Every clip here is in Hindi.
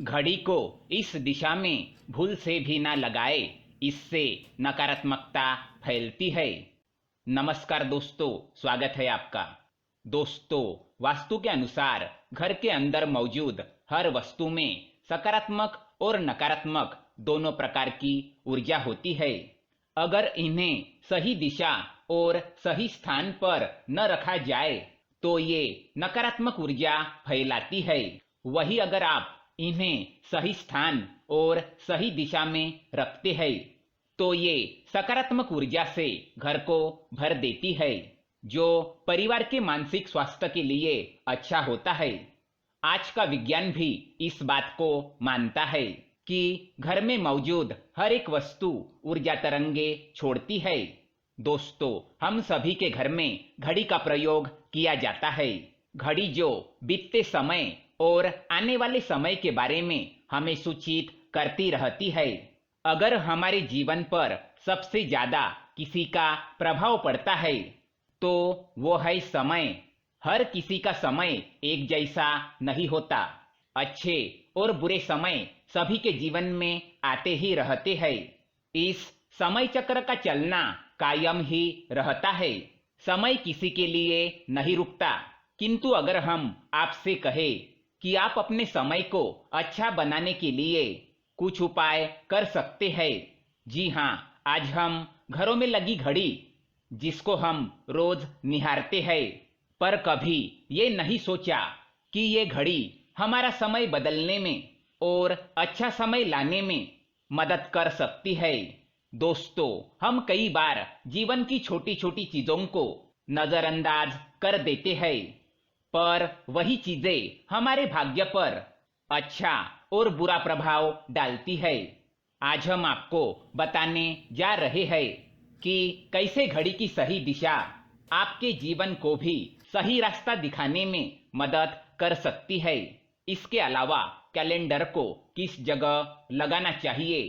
घड़ी को इस दिशा में भूल से भी ना लगाए, इससे नकारात्मकता फैलती है। नमस्कार दोस्तों, स्वागत है आपका। दोस्तों, वास्तु के अनुसार घर के अंदर मौजूद हर वस्तु में सकारात्मक और नकारात्मक दोनों प्रकार की ऊर्जा होती है। अगर इन्हें सही दिशा और सही स्थान पर न रखा जाए तो ये नकारात्मक ऊर्जा फैलाती है। वही अगर आप इन्हें सही स्थान और सही दिशा में रखते हैं तो ये सकारात्मक ऊर्जा से घर को भर देती है, जो परिवार के मानसिक स्वास्थ्य के लिए अच्छा होता है। आज का विज्ञान भी इस बात को मानता है कि घर में मौजूद हर एक वस्तु ऊर्जा तरंगे छोड़ती है। दोस्तों, हम सभी के घर में घड़ी का प्रयोग किया जाता है। घड़ी जो बीतते समय और आने वाले समय के बारे में हमें सूचित करती रहती है। अगर हमारे जीवन पर सबसे ज्यादा किसी का प्रभाव पड़ता है तो वो है समय। हर किसी का समय एक जैसा नहीं होता। अच्छे और बुरे समय सभी के जीवन में आते ही रहते हैं। इस समय चक्र का चलना कायम ही रहता है। समय किसी के लिए नहीं रुकता। किंतु अगर हम आपसे कहें कि आप अपने समय को अच्छा बनाने के लिए कुछ उपाय कर सकते हैं। जी हाँ, आज हम घरों में लगी घड़ी, जिसको हम रोज निहारते हैं, पर कभी ये नहीं सोचा कि ये घड़ी हमारा समय बदलने में और अच्छा समय लाने में मदद कर सकती है। दोस्तों, हम कई बार जीवन की छोटी छोटी चीजों को नजरअंदाज कर देते हैं, पर वही चीजें हमारे भाग्य पर अच्छा और बुरा प्रभाव डालती है। आज हम आपको बताने जा रहे हैं कि कैसे घड़ी की सही दिशा आपके जीवन को भी सही रास्ता दिखाने में मदद कर सकती है। इसके अलावा कैलेंडर को किस जगह लगाना चाहिए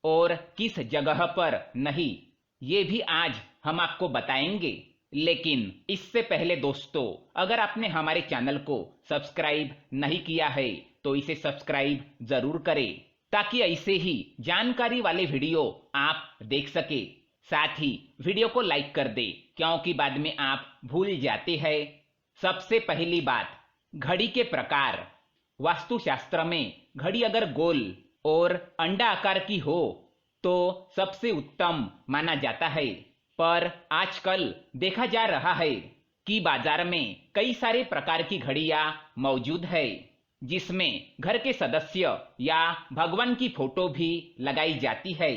और किस जगह पर नहीं, ये भी आज हम आपको बताएंगे। लेकिन इससे पहले दोस्तों, अगर आपने हमारे चैनल को सब्सक्राइब नहीं किया है तो इसे सब्सक्राइब जरूर करें, ताकि ऐसे ही जानकारी वाले वीडियो आप देख सके। साथ ही वीडियो को लाइक कर दे, क्योंकि बाद में आप भूल जाते हैं। सबसे पहली बात, घड़ी के प्रकार। वास्तुशास्त्र में घड़ी अगर गोल और अंडा आकार की हो तो सबसे उत्तम माना जाता है। पर आजकल देखा जा रहा है कि बाजार में कई सारे प्रकार की घड़ियां मौजूद है, जिसमें घर के सदस्य या भगवान की फोटो भी लगाई जाती है।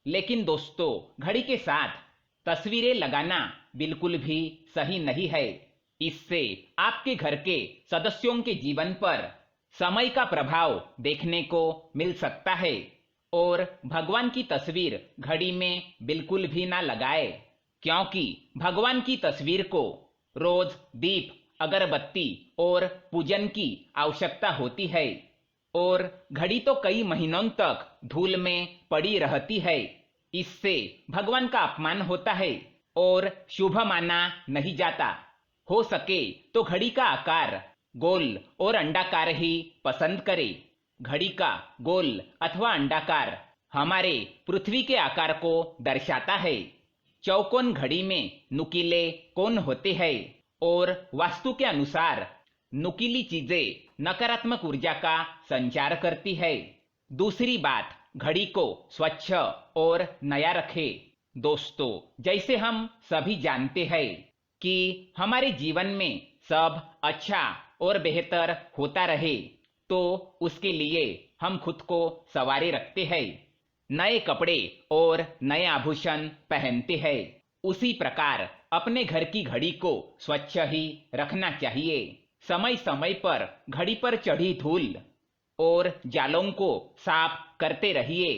लेकिन दोस्तों, घड़ी के साथ तस्वीरें लगाना बिल्कुल भी सही नहीं है। इससे आपके घर के सदस्यों के जीवन पर समय का प्रभाव देखने को मिल सकता है। और भगवान की तस्वीर घड़ी में बिल्कुल भी ना लगाए, क्योंकि भगवान की तस्वीर को रोज दीप, अगरबत्ती और पूजन की आवश्यकता होती है। और घड़ी तो कई महीनों तक धूल में पड़ी रहती है। इससे भगवान का अपमान होता है और शुभ माना नहीं जाता। हो सके तो घड़ी का आकार गोल और अंडाकार ही पसंद करें। घड़ी का गोल अथवा अंडाकार हमारे पृथ्वी के आकार को दर्शाता है। चौकोन घड़ी में नुकीले कोण होते हैं और वास्तु के अनुसार नुकीली चीजें नकारात्मक ऊर्जा का संचार करती है। दूसरी बात, घड़ी को स्वच्छ और नया रखें। दोस्तों, जैसे हम सभी जानते हैं कि हमारे जीवन में सब अच्छा और बेहतर होता रहे, तो उसके लिए हम खुद को संवारे रखते हैं, नए कपड़े और नए आभूषण पहनते हैं। उसी प्रकार अपने घर की घड़ी को स्वच्छ ही रखना चाहिए। समय समय पर घड़ी पर चढ़ी धूल और जालों को साफ करते रहिए।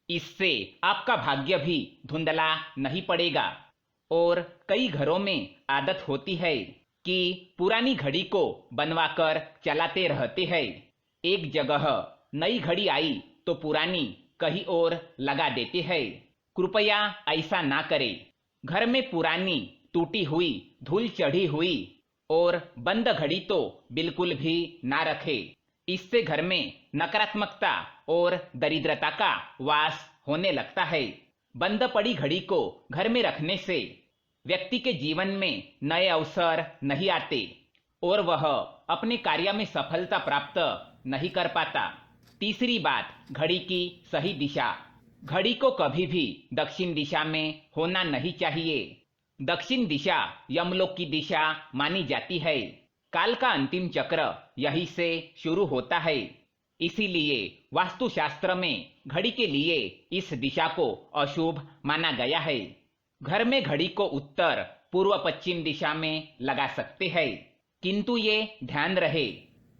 इससे आपका भाग्य भी धुंधला नहीं पड़ेगा। और कई घरों में आदत होती है कि पुरानी घड़ी को बनवाकर चलाते रहते हैं। एक जगह नई घड़ी आई तो पुरानी कहीं और लगा देते हैं। कृपया ऐसा ना करें। घर में पुरानी, टूटी हुई, धूल चढ़ी हुई और बंद घड़ी तो बिल्कुल भी ना रखें। इससे घर में नकारात्मकता और दरिद्रता का वास होने लगता है। बंद पड़ी घड़ी को घर में रखने से व्यक्ति के जीवन में नए अवसर नहीं आते और वह अपने कार्य में सफलता प्राप्त नहीं कर पाता। तीसरी बात, घड़ी की सही दिशा। घड़ी को कभी भी दक्षिण दिशा में होना नहीं चाहिए। दक्षिण दिशा यमलोक की दिशा मानी जाती है। काल का अंतिम चक्र यहीं से शुरू होता है। इसीलिए वास्तुशास्त्र में घड़ी के लिए इस दिशा को अशुभ माना गया है। घर में घड़ी को उत्तर पूर्व पश्चिम दिशा में लगा सकते हैं, किंतु ये ध्यान रहे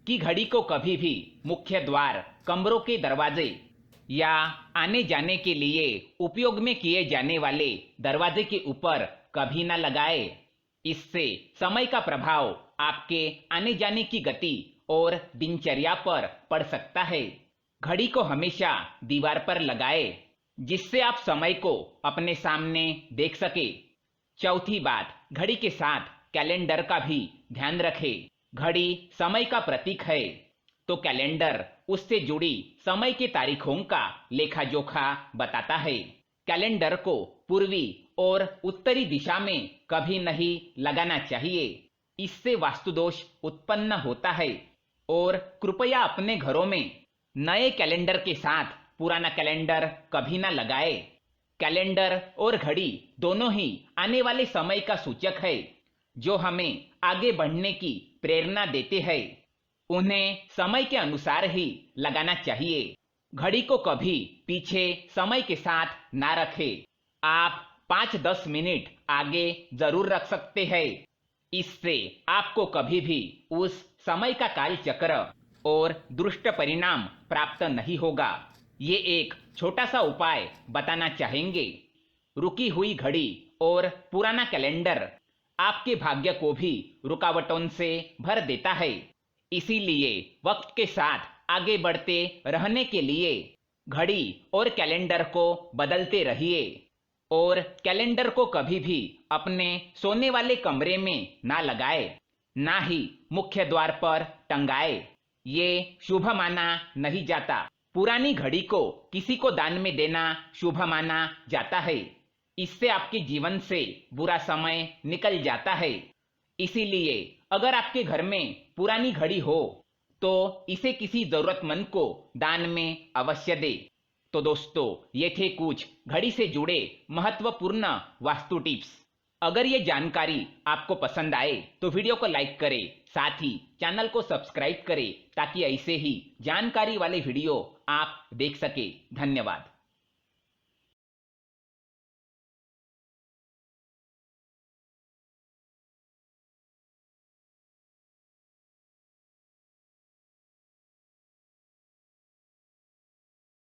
कि घड़ी को कभी भी मुख्य द्वार, कमरों के दरवाजे या आने जाने के लिए उपयोग में किए जाने वाले दरवाजे के ऊपर कभी न लगाए। इससे समय का प्रभाव आपके आने जाने की गति और दिनचर्या पर पड़ सकता है। घड़ी को हमेशा दीवार पर लगाए जिससे आप समय को अपने सामने देख सके। चौथी बात, घड़ी के साथ कैलेंडर का भी ध्यान रखें। घड़ी समय का प्रतीक है, तो कैलेंडर उससे जुड़ी समय की तारीखों का लेखा जोखा बताता है। कैलेंडर को पूर्वी और उत्तरी दिशा में कभी नहीं लगाना चाहिए, इससे वास्तुदोष उत्पन्न होता है। और कृपया अपने घरों में नए कैलेंडर के साथ पुराना कैलेंडर कभी ना लगाए। कैलेंडर और घड़ी दोनों ही आने वाले समय का सूचक है, जो हमें आगे बढ़ने की प्रेरणा देते हैं। उन्हें समय के अनुसार ही लगाना चाहिए। घड़ी को कभी पीछे समय के साथ ना रखें। आप 5-10 मिनट आगे जरूर रख सकते हैं। इससे आपको कभी भी उस समय का काल चक्र और दुष्ट परिणाम प्राप्त नहीं होगा। ये एक छोटा सा उपाय बताना चाहेंगे। रुकी हुई घड़ी और पुराना कैलेंडर आपके भाग्य को भी रुकावटों से भर देता है। इसीलिए वक्त के साथ आगे बढ़ते रहने के लिए घड़ी और कैलेंडर को बदलते रहिए। और कैलेंडर को कभी भी अपने सोने वाले कमरे में ना लगाए, ना ही मुख्य द्वार पर टंगाए। ये शुभ माना नहीं जाता। पुरानी घड़ी को किसी को दान में देना शुभ माना जाता है। इससे आपके जीवन से बुरा समय निकल जाता है। इसीलिए अगर आपके घर में पुरानी घड़ी हो तो इसे किसी जरूरतमंद को दान में अवश्य दे। तो दोस्तों, ये थे कुछ घड़ी से जुड़े महत्वपूर्ण वास्तु टिप्स। अगर ये जानकारी आपको पसंद आए तो वीडियो को लाइक करें, साथ ही चैनल को सब्सक्राइब करें ताकि ऐसे ही जानकारी वाले वीडियो आप देख सके। धन्यवाद।